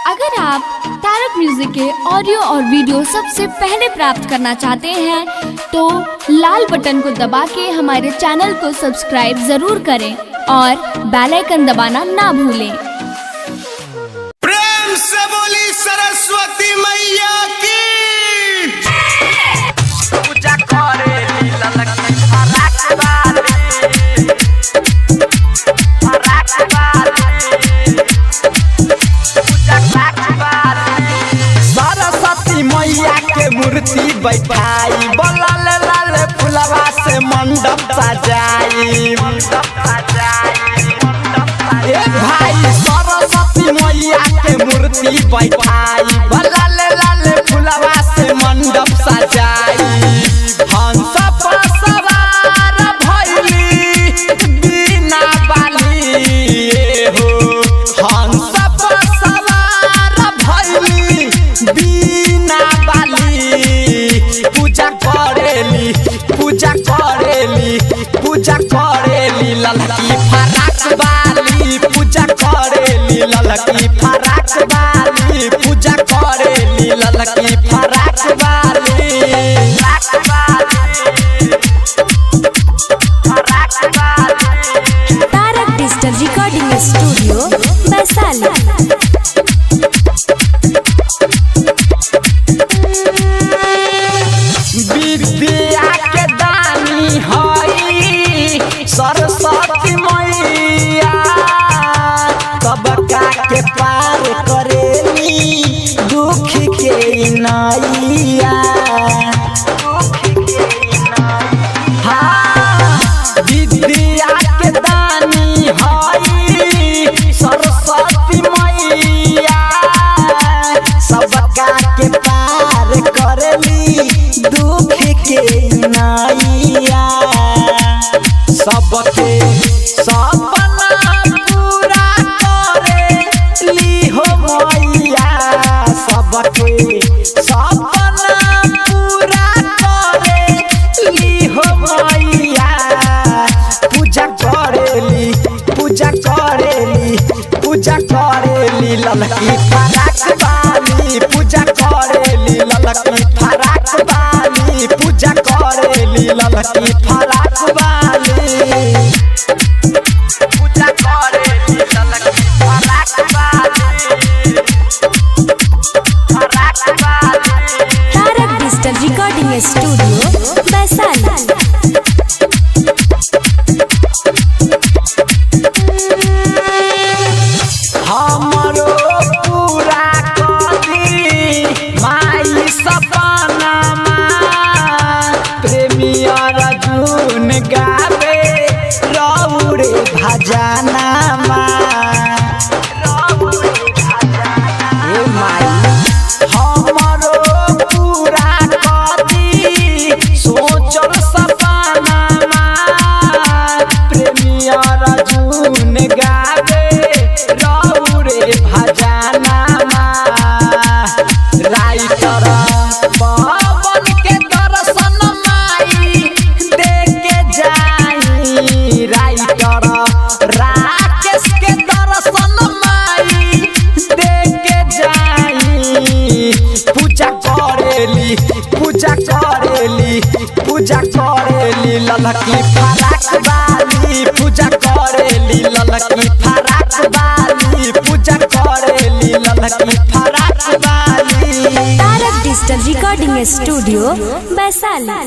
अगर आप तारक म्यूजिक के ऑडियो और वीडियो सबसे पहले प्राप्त करना चाहते हैं तो लाल बटन को दबा के हमारे चैनल को सब्सक्राइब जरूर करें और बेल आइकन दबाना ना भूलें। प्रेम से बोली सरस्वती मैया की। पूजा करे ललकी फराक वाली, फराक वाली, पूजा फराक वाली। सरस्वती मैया के मूर्ति बैठाई, लाल लाल फुलवा से मंडप सजाई, मंडप सजाई, ए भाई सरस्वती मैया के मूर्ति बैठाई, लाल लाल फुलवा से मंडप सजाई। हंस पर सवार भइली बीना बाली हो, हंस पर सवार भइली बीना बाली। पूजा करेली, पूजा करेली, पूजा करेली ललकी फराक वाली, पूजा करेली ललकी फराक वाली, पूजा करेली ललकी फराक वाली, फराक वाली, फराक वाली। तारक डिजिटल रिकॉर्डिंग स्टूडियो वैशाली। विद्या के दानी हई सरस्वती मैया, सबका के पार करेली दुख के नैया। हाँ, विद्या के दानी हई सरस्वती मैया, सबका के पार करेली दुख के नैया। सबके सपना पूरा करेली हो मैया, सबके सपना पूरा करेली हो मैया। पूजा करेली, पूजा करेली, पूजा करेली ललकी फराक वाली, पूजा करेली ललकी फराक वाली, पूजा करेली ललकी फराक वाली, पूजा करेली ललकी फराक वाली, फराक वाली। तारक डिजिटल रिकॉर्डिंग स्टूडियो वैशाली। हमरो पूरा करी माई सपना, प्रेमी अर्जुन गावे रौरे भजना। ए माई हमरो पूरा करी सोचल सपना, प्रेमी अर्जुन गावे रौरे भजना। राइटर पवन के दर्शन माई देके जाई, राइटर राकेश के दर्शन माई देके जाई। पूजा करेली, पूजा करेली, पूजा करेली ललकी फराक वाली, पूजा करेली ललकी फराक वाली, पूजा करेली ललकी फराक वाली। तारक डिजिटल रिकॉर्डिंग स्टूडियो वैशाली।